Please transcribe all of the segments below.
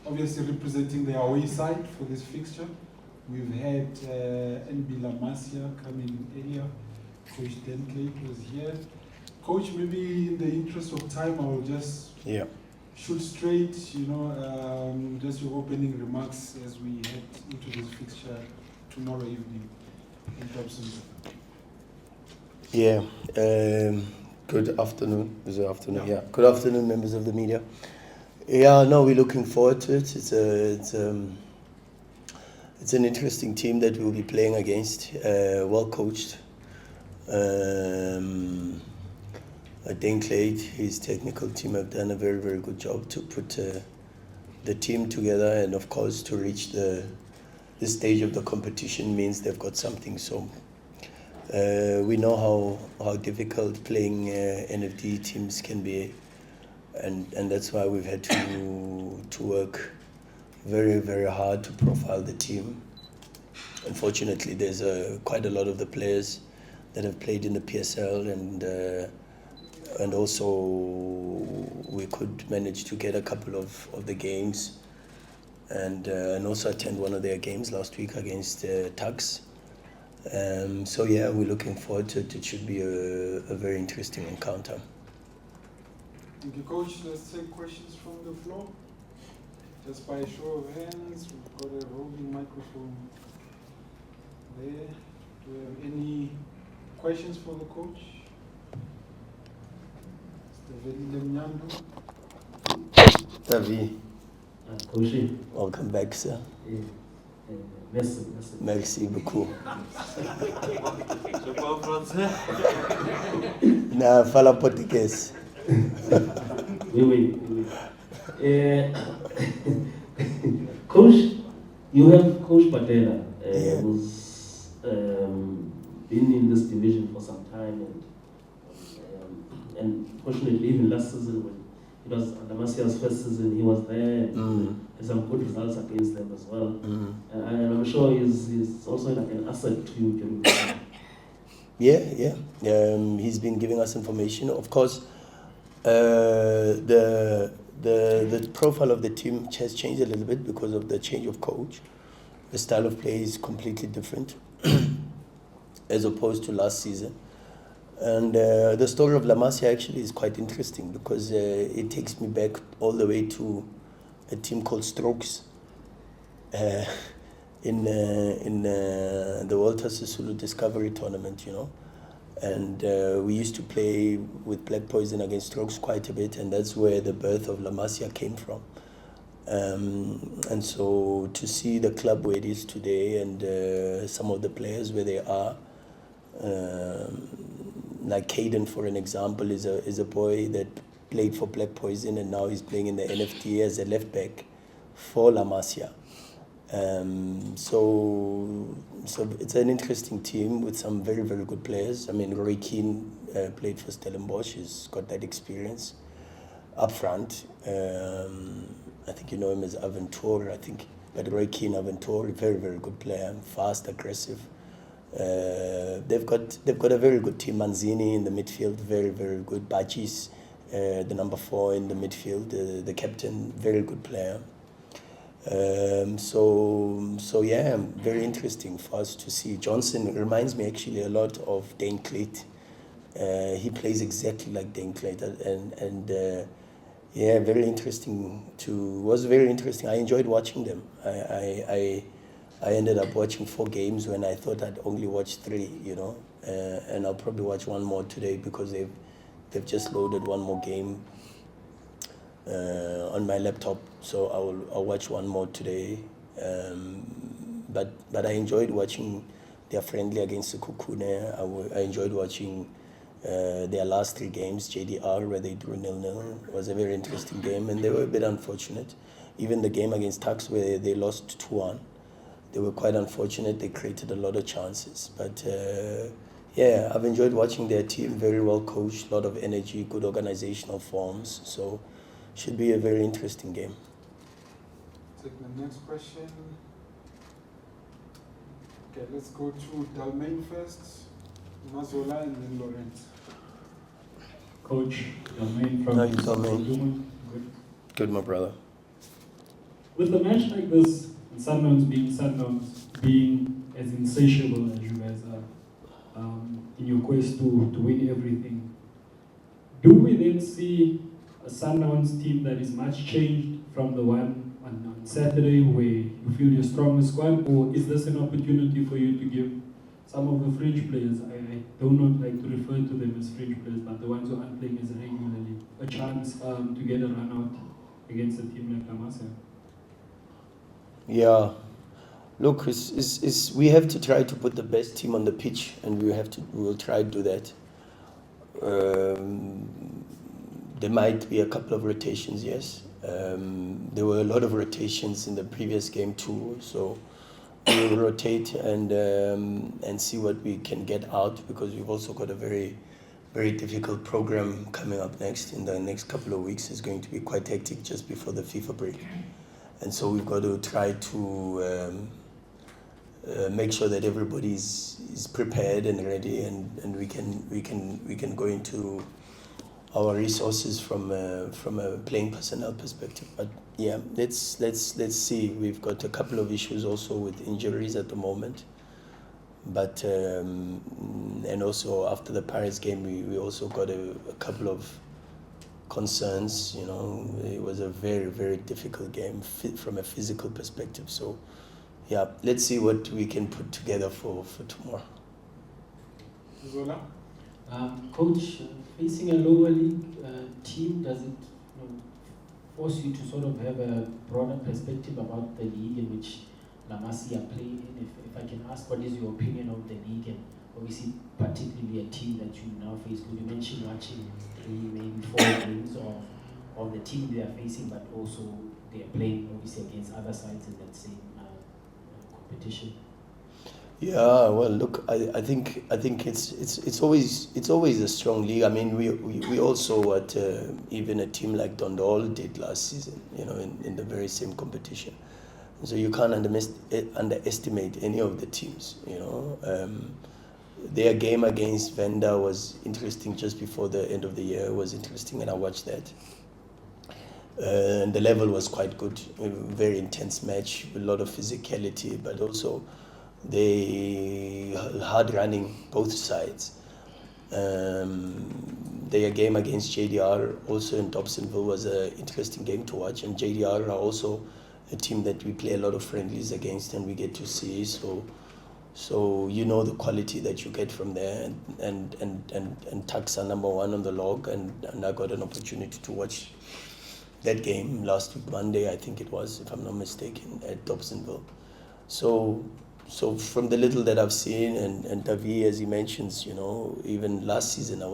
obviously representing the away side for this fixture. We've had NB La Masia coming earlier. Coach Klate was here. Coach, maybe in the interest of time, I will just shoot straight, just your opening remarks as we head into this fixture tomorrow evening in Dobson. Good afternoon. Is it afternoon? Yeah. Good afternoon, members of the media. Yeah, no, we're looking forward to it. It's an interesting team that we'll be playing against. Well coached. I think Klate, his technical team have done a very, very good job to put the team together, and of course to reach this stage of the competition means they've got something. So we know how difficult playing NFD teams can be, and that's why we've had to work very, very hard to profile the team. Unfortunately, there's quite a lot of the players that have played in the PSL, and also we could manage to get a couple of the games, and also attend one of their games last week against Tuks. So yeah, we're looking forward to it. It should be a very interesting encounter. Thank you, Coach. Let's take questions from the floor. Just by a show of hands, we've got a roving microphone there. Do we have any questions for the coach? Davi, welcome back, sir. Merci beaucoup. Na fala português. Oui. Coach, you have Coach Patela, who's been in this division for some time, and fortunately, even last season when it was La Masia's first season, he was there and some good results against them as well. And I'm sure he's also like an asset to you during the time. Yeah. He's been giving us information. Of course, the profile of the team has changed a little bit because of the change of coach. The style of play is completely different as opposed to last season. And the story of La Masia actually is quite interesting because it takes me back all the way to a team called Strokes in the Walter Sisulu Discovery Tournament, And we used to play with Black Poison against Strokes quite a bit, and that's where the birth of La Masia came from. And so to see the club where it is today and some of the players where they are, like Caden, for an example, is a boy that played for Black Poison and now he's playing in the NFT as a left back for La Masia. So it's an interesting team with some very, very good players. I mean, Roy Keane played for Stellenbosch. He's got that experience up front. I think you know him as Aventura, but Roy Keane, Aventura, very, very good player, fast, aggressive. They've got a very good team. Manzini in the midfield, very, very good. Bachis, the number 4 in the midfield, the captain, very good player. So yeah, very interesting for us to see. Johnson reminds me actually a lot of Dane Klate. He plays exactly like Dane Klate, and yeah, very interesting. Was very interesting. I enjoyed watching them. I ended up watching 4 games when I thought I'd only watch 3, and I'll probably watch one more today because they've just loaded one more game on my laptop, so I'll watch one more today. But I enjoyed watching their friendly against Sekhukhune. I enjoyed watching their last 3 games, JDR, where they drew 0-0. It was a very interesting game, and they were a bit unfortunate. Even the game against Tuks, where they lost 2-1, they were quite unfortunate. They created a lot of chances. But yeah, I've enjoyed watching their team, very well coached, a lot of energy, good organizational forms. So should be a very interesting game. Take the next question. Okay, let's go to Dalmain first, Mazola, and then Laurent. Coach, Dalmain from... How you, Dalmain? Good, my brother. With a match like this, and Sundowns being as insatiable as you guys are, in your quest to win everything, do we then see a Sundowns team that is much changed from the one on Saturday where you feel your strongest squad, or is this an opportunity for you to give some of the fringe players, I do not like to refer to them as fringe players, but the ones who aren't playing as regularly, a chance to get a run out against a team like La Masia? Yeah, look, we have to try to put the best team on the pitch, and we'll try to do that. There might be a couple of rotations, yes. There were a lot of rotations in the previous game too, so we'll rotate and see what we can get out, because we've also got a very, very difficult program coming up next. In the next couple of weeks, it's going to be quite hectic just before the FIFA break, and so we've got to try to make sure that everybody is prepared and ready, and we can go into our resources from a playing personnel perspective. But yeah, let's see. We've got a couple of issues also with injuries at the moment, but and also after the Paris game, we also got a couple of concerns. You know, it was a very, very difficult game from a physical perspective. So yeah, let's see what we can put together for tomorrow. Zola? Coach, facing a lower league team, does it force you to sort of have a broader perspective about the league in which La Masia play in? If I can ask, what is your opinion of the league, and obviously particularly a team that you now face? Could you mention watching 3, maybe 4 games of the team they are facing, but also they are playing obviously against other sides in that same competition? Yeah, well, look, I think it's always a strong league. I mean, we also what even a team like Dondol did last season, you know, in the very same competition. So you can't underestimate any of the teams, you know. Their game against Venda was interesting just before the end of the year. It was interesting, and I watched that. And the level was quite good, a very intense match, a lot of physicality, but also they hard running both sides. Their game against JDR also in Dobsonville was an interesting game to watch, and JDR are also a team that we play a lot of friendlies against and we get to see. So you know the quality that you get from there, and Taxa number 1 on the log, and I got an opportunity to watch that game last week, Monday, I think it was, if I'm not mistaken, at Dobsonville. So from the little that I've seen, and Davi, as he mentions, you know, even last season I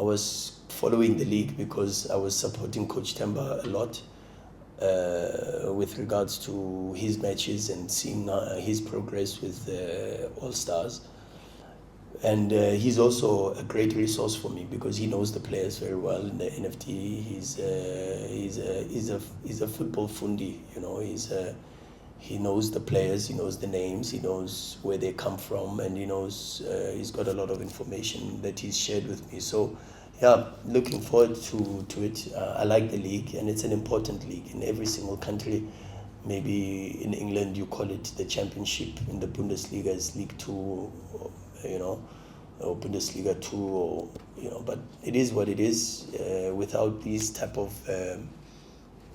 was following the league because I was supporting Coach Temba a lot with regards to his matches and seeing his progress with All Stars. And he's also a great resource for me because he knows the players very well in the NFT. He's a football fundi, you know. He knows the players, he knows the names, he knows where they come from, and he knows he's got a lot of information that he's shared with me. So yeah, looking forward to it. I like the league, and it's an important league in every single country. Maybe in England you call it the Championship, in the Bundesliga is League 2, you know, or Bundesliga 2, or, you know, but it is what it is. Without these type of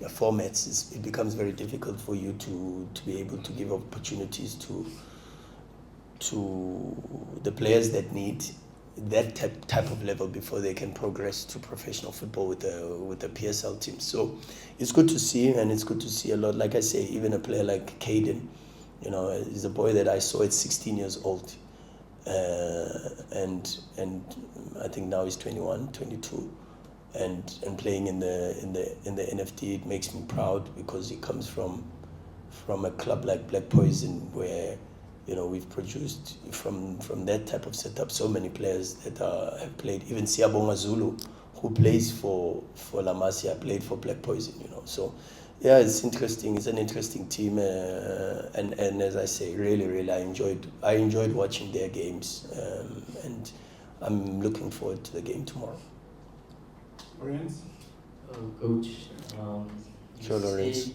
formats, it becomes very difficult for you to be able to give opportunities to the players that need that type of level before they can progress to professional football with the PSL team. So it's good to see, and it's good to see a lot. Like I say, even a player like Caden, you know, is a boy that I saw at 16 years old, and I think now he's 21, 22. And playing in the NFT, it makes me proud because he comes from a club like Black Poison, where, you know, we've produced from that type of setup so many players that have played. Even Siabonga Zulu, who plays for La Masia, played for Black Poison, you know. So yeah, it's interesting. It's an interesting team, and as I say, really I enjoyed watching their games, and I'm looking forward to the game tomorrow. Lorenz? Coach, Sure, Lorenz.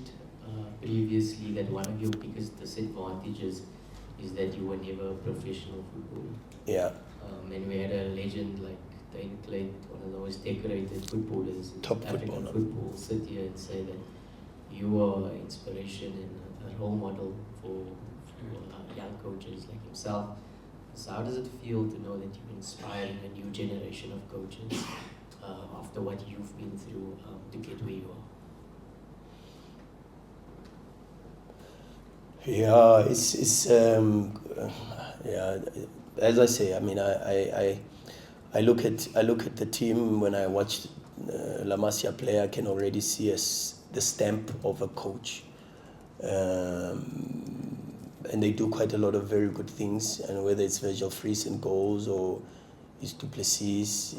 previously that one of your biggest disadvantages is that you were never a professional footballer. Yeah. And we had a legend like Klate, one of the most decorated footballers in Top African footballer. football, sit here and say that you are an inspiration and a role model for young coaches like himself. So how does it feel to know that you're inspiring a new generation of coaches after what you've been through to get where you are? Yeah, it's yeah. As I say, I mean, I look at the team when I watch La Masia play. I can already see the stamp of a coach, and they do quite a lot of very good things. And whether it's Virgil Fries in goals or is Du Plessis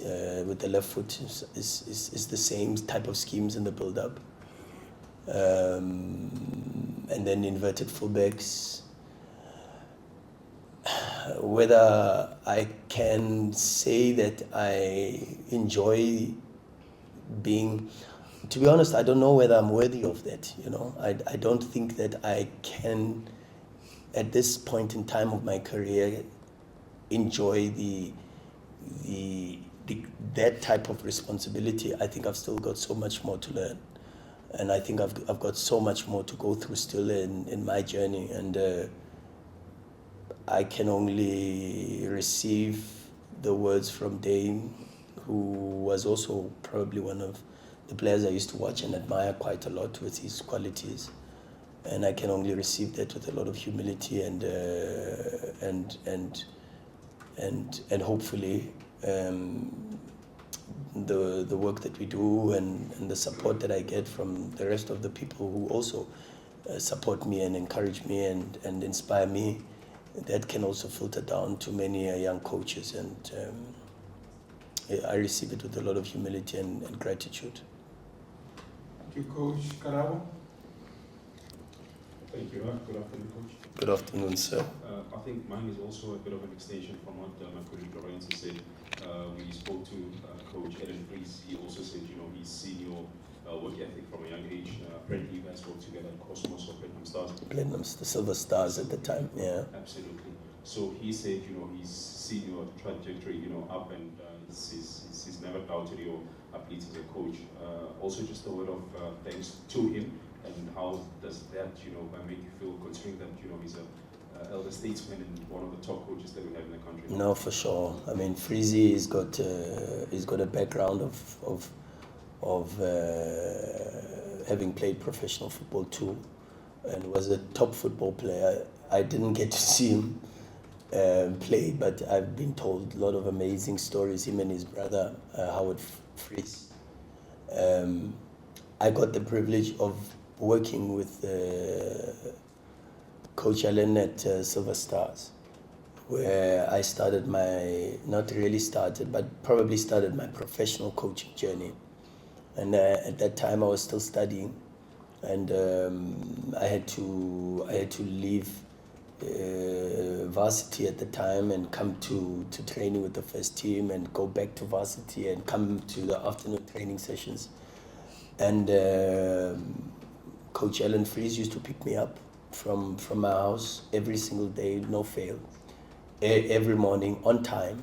with the left foot is the same type of schemes in the build-up. And then inverted fullbacks. Whether I can say that I enjoy being, to be honest, I don't know whether I'm worthy of that. You know, I don't think that I can, at this point in time of my career, enjoy that type of responsibility. I think I've still got so much more to learn. And I think I've got so much more to go through still in my journey, and I can only receive the words from Dane, who was also probably one of the players I used to watch and admire quite a lot with his qualities, and I can only receive that with a lot of humility and hopefully. The work that we do and the support that I get from the rest of the people who also support me and encourage me and inspire me, that can also filter down to many young coaches, and I receive it with a lot of humility and gratitude. Thank you, Coach Karabo. Thank you, good afternoon, Coach. Good afternoon, sir. I think mine is also a bit of an extension from what my colleague Lorenzo said. We spoke to Coach Ellen Fries. He also said, he's seen your work ethic from a young age. Apparently, you guys worked together at Cosmos or Platinum Stars. The Silver Stars at the time, yeah. Absolutely. So he said, he's seen your trajectory, up, and he's never doubted your ability as a coach. Also, just a word of thanks to him. And how does that, make you feel, considering that, he's an elder statesman and one of the top coaches that we have in the country? No, for sure. I mean, Freezy has got a background of having played professional football too, and was a top football player. I didn't get to see him play, but I've been told a lot of amazing stories. Him and his brother Howard Fries. I got the privilege of working with Coach Allen at Silver Stars, where I started probably started my professional coaching journey. And at that time I was still studying, and I had to leave varsity at the time and come to training with the first team, and go back to varsity and come to the afternoon training sessions. And Coach Alan Fries used to pick me up from my house every single day, no fail, every morning on time,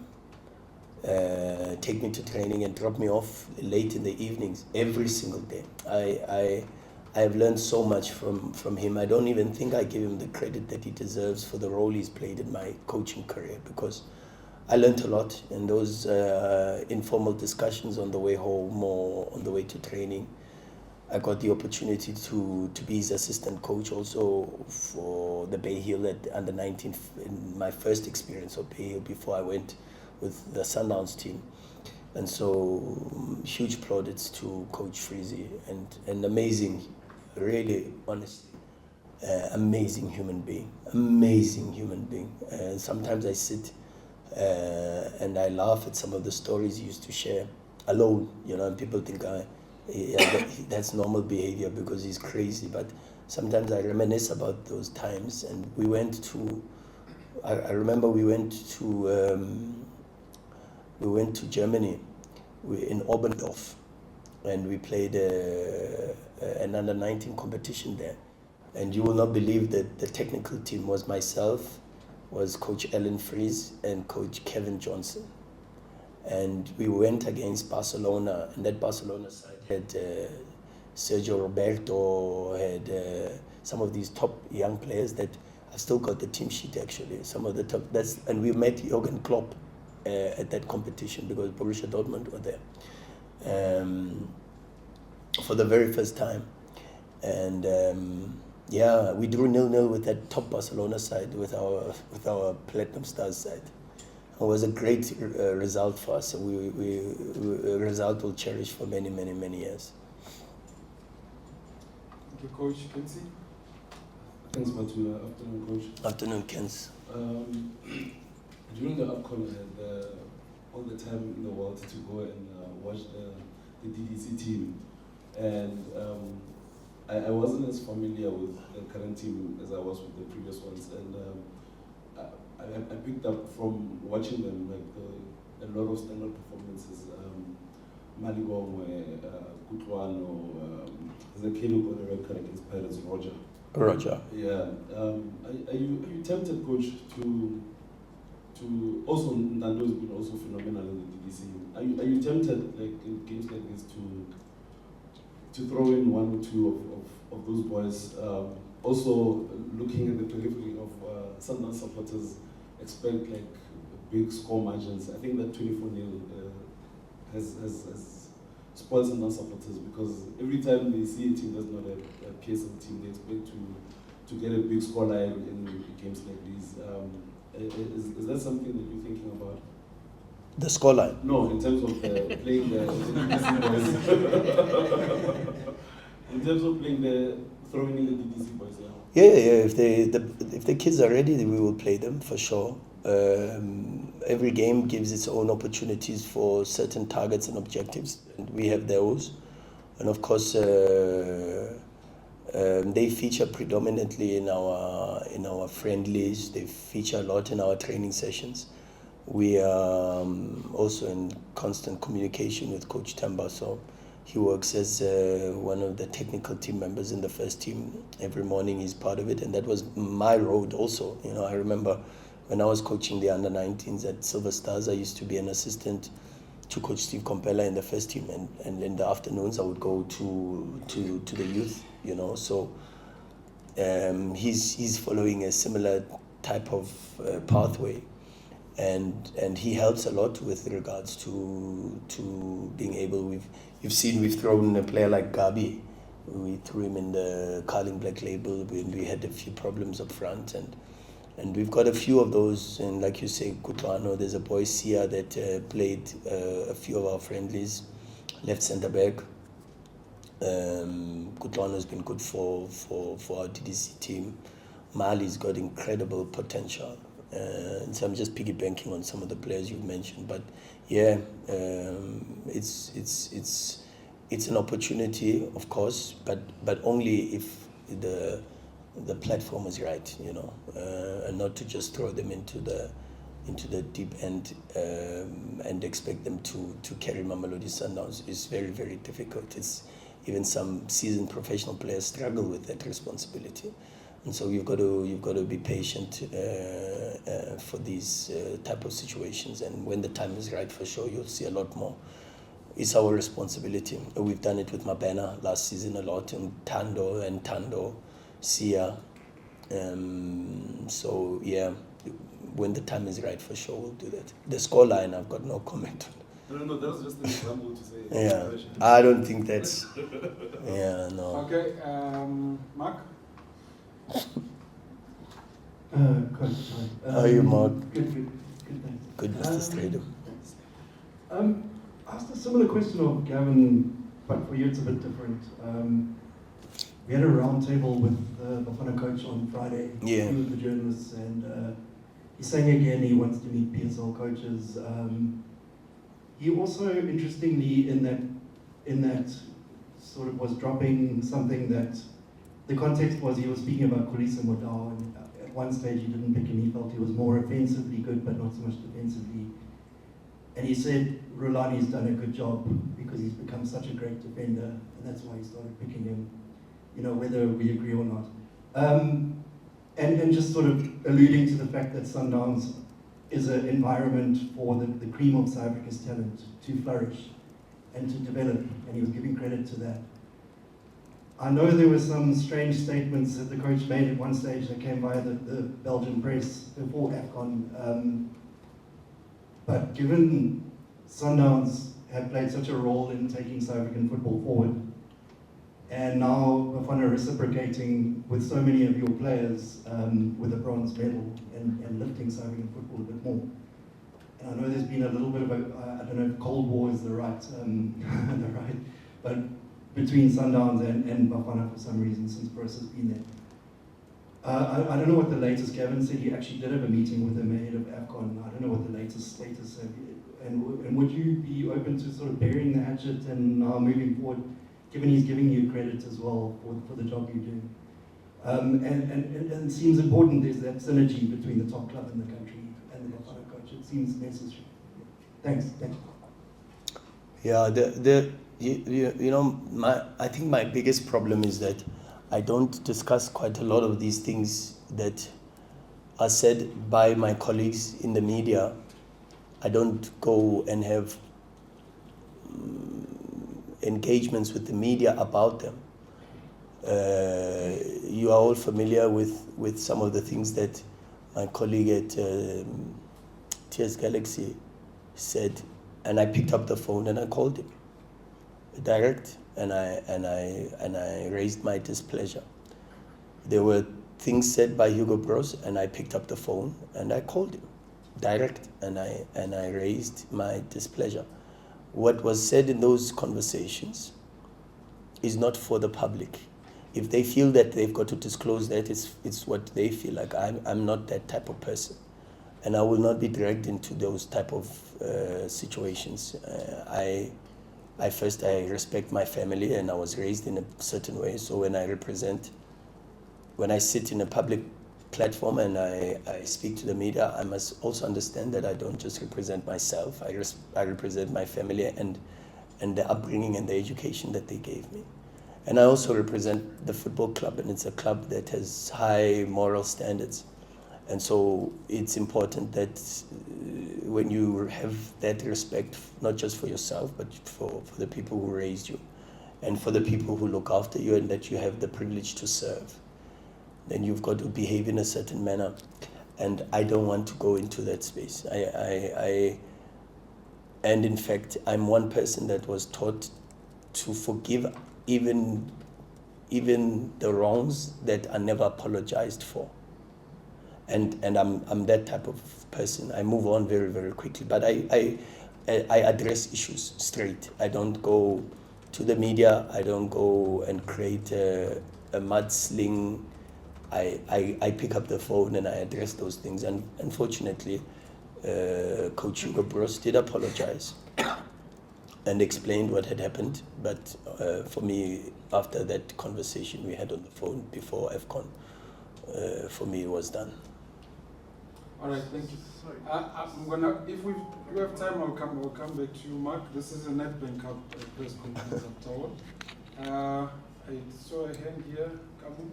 take me to training and drop me off late in the evenings every single day. I have learned so much from him. I don't even think I give him the credit that he deserves for the role he's played in my coaching career, because I learned a lot in those informal discussions on the way home or on the way to training. I got the opportunity to be his assistant coach also for the Bay Hill at under 19, in my first experience of Bay Hill before I went with the Sundowns team. And so huge plaudits to Coach Freezy, and amazing, really, honestly, amazing human being. Sometimes I sit and I laugh at some of the stories he used to share alone, and people think that's normal behavior because he's crazy. But sometimes I reminisce about those times, and I remember we went to Germany, in Oberndorf, and we played an under-19 competition there. And you will not believe that the technical team was myself, was Coach Alan Fries and Coach Kevin Johnson. And we went against Barcelona, and that Barcelona side had Sergio Roberto, had some of these top young players that I've still got the team sheet actually. Some of the top, and we met Jürgen Klopp at that competition because Borussia Dortmund were there for the very first time. And yeah, we drew 0-0 with that top Barcelona side, with our Platinum Stars side. It was a great result for us. A result we'll cherish for many, many, many years. Thank you, Coach. Kensi? Thanks, Matula. Afternoon, Coach. Afternoon, Kens. During the AFCON, I had all the time in the world to go and watch the DDC team. And I wasn't as familiar with the current team as I was with the previous ones. And I picked up from watching them like a lot of standard performances. Maligongwe, Kutlwano, there's a Caleb on the record against Pirates, Roger. Yeah. Are you tempted, Coach, to also Nando's been also phenomenal in the DDC. Are you tempted, like in games like this, to throw in one or two of those boys? Also, looking at the periphery of Sundowns supporters, expect like big score margins. I think that 24-0 has spoiled Sundowns supporters because every time they see a team that's not a PSL team, they expect to get a big scoreline in games like these. Is that something that you're thinking about? The scoreline? No, in terms of playing the DDC boys. In terms of throwing in the DDC boys, yeah. Yeah. If the kids are ready, then we will play them for sure. Every game gives its own opportunities for certain targets and objectives, and we have those. And of course, they feature predominantly in our friendlies. They feature a lot in our training sessions. We are also in constant communication with Coach Temba, so he works as one of the technical team members in the first team. Every morning he's part of it, and that was my road also. You know, I remember when I was coaching the under-19s at Silver Stars, I used to be an assistant to Coach Steve Kompela in the first team, and in the afternoons I would go to the youth, you know. So he's following a similar type of pathway, and he helps a lot with regards to being able. You've seen we've thrown a player like Gabi. We threw him in the Carling Black Label when we had a few problems up front, and we've got a few of those. And like you say, Kutlwano, there's a boy Sia that played a few of our friendlies, left centre back. Kutlwano has been good for our DDC team. Mali's got incredible potential. And so I'm just piggybanking on some of the players you've mentioned, but yeah, it's an opportunity, of course, but only if the platform is right, you know, and not to just throw them into the deep end and expect them to carry Mamelodi Sundowns is very, very difficult. It's even some seasoned professional players struggle with that responsibility. And so you've got to be patient for these type of situations, and when the time is right, for sure, you'll see a lot more. It's our responsibility. We've done it with Mabena last season a lot, and Tando, Sia. So yeah, when the time is right, for sure, we'll do that. The scoreline, I've got no comment on. No, that was just an example to say. Yeah, I don't think that's. Yeah, no. Okay, Mark. Coach, hi. How are you, Mark? Good, thanks. Good, Mr. Stradom. I asked a similar question of Gavin, but for you it's a bit different. We had a round table with the Bafana coach on Friday, Yeah. with the journalists, and he's saying again he wants to meet PSL coaches. He also, interestingly, in that sort of was dropping something that the context was he was speaking about Kulisa Modao, and at one stage he didn't pick him. He felt he was more offensively good, but not so much defensively. And he said Rulani's done a good job because he's become such a great defender, and that's why he started picking him. You know, whether we agree or not. And just sort of alluding to the fact that Sundowns is an environment for the cream of South Africa's talent to flourish and to develop, and he was giving credit to that. I know there were some strange statements that the coach made at one stage that came via the Belgian press before AFCON, but given Sundowns have played such a role in taking South African football forward, and now Bafana reciprocating with so many of your players with a bronze medal and lifting South African football a bit more. And I know there's been a little bit of a, I don't know if Cold War is the right, but between Sundowns and Bafana for some reason since Bruce has been there. I don't know what the latest, Gavin said he actually did have a meeting with him ahead of AFCON. I don't know what the latest status is. And would you be open to sort of burying the hatchet and now moving forward, given he's giving you credit as well for the job you're doing? And it seems important there's that synergy between the top club in the country and the Bafana coach. It seems necessary. Thanks. Yeah, I think my biggest problem is that I don't discuss quite a lot of these things that are said by my colleagues in the media. I don't go and have engagements with the media about them. You are all familiar with some of the things that my colleague at TS Galaxy said, and I picked up the phone and I called him direct, and I raised my displeasure. There were things said by Hugo Bros, and I picked up the phone and I called him direct, and I raised my displeasure. What was said in those conversations is not for the public. If they feel that they've got to disclose that, it's what they feel like. I'm not that type of person, and I will not be dragged into those type of situations. I respect my family, and I was raised in a certain way. So when I sit in a public platform and I speak to the media, I must also understand that I don't just represent myself. I represent my family and the upbringing and the education that they gave me. And I also represent the football club, and it's a club that has high moral standards. And so it's important that when you have that respect, not just for yourself, but for the people who raised you and for the people who look after you, and that you have the privilege to serve, then you've got to behave in a certain manner. And I don't want to go into that space. And in fact, I'm one person that was taught to forgive even the wrongs that are never apologized for. And I'm that type of person. I move on very, very quickly. But I address issues straight. I don't go to the media. I don't go and create a mudsling. I pick up the phone and I address those things. And unfortunately, Coach Hugo Bros did apologize and explained what had happened. But for me, after that conversation we had on the phone before AFCON, for me it was done. All right, thank you. I'm gonna, if we have time, I'll come back to you, Mark. This is a Nedbank Cup press conference afterward. I saw a hand here. Kamu.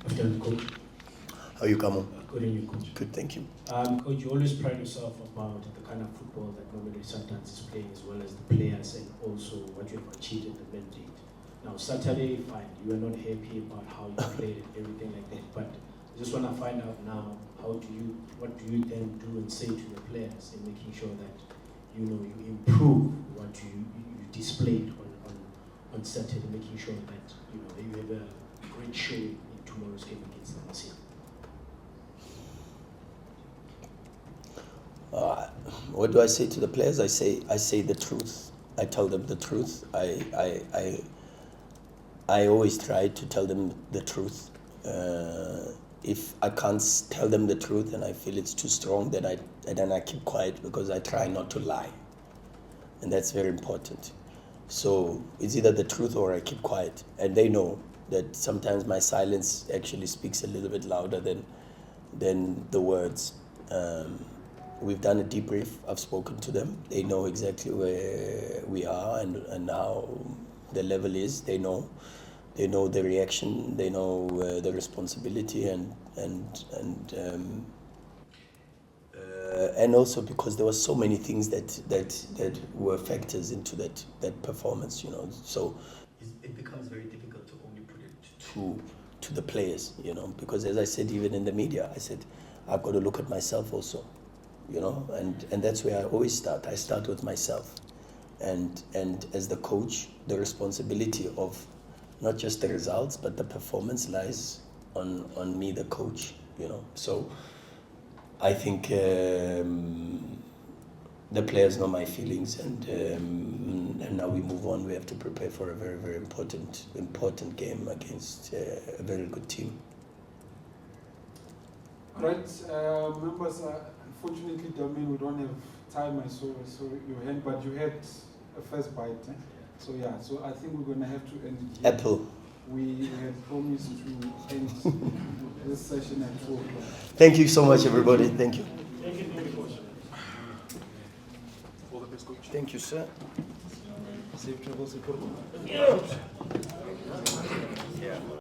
Afternoon, Coach. How are you, Kamu? Good evening, Coach. Good, thank you. Coach, you always pride yourself about the kind of football that Mamelodi Sundowns is playing, as well as the players and also what you have achieved in the mandate. Now, Saturday, fine, you are not happy about how you played and everything like that, but I just want to find out now, what do you then do and say to the players in making sure that, you improve what you displayed on Saturday, making sure that, you have a great showing in tomorrow's game against La Masia. What do I say to the players? I say the truth. I tell them the truth. I always try to tell them the truth. If I can't tell them the truth and I feel it's too strong, then I keep quiet, because I try not to lie, and that's very important. So it's either the truth or I keep quiet, and they know that sometimes my silence actually speaks a little bit louder than the words. We've done a debrief. I've spoken to them. They know exactly where we are and how the level is. They know. they know the reaction, they know the responsibility, and also because there were so many things that were factors into that performance, you know. So it becomes very difficult to only put it to the players, you know, because as I said, even in the media, I said, I've got to look at myself also, you know, and that's where I always start. I start with myself. And as the coach, the responsibility of not just the results, but the performance lies on me, the coach, you know. So I think the players know my feelings, and now we move on. We have to prepare for a very, very important game against a very good team. Right, members, unfortunately, Domain, we don't have time. I saw your hand, but you had a first bite. Eh? So yeah, so I think we're going to have to end it here. Apple. We had promised to end this session at 4 o'clock. Thank you so much, everybody. Thank you. Thank you, sir. Safe travels.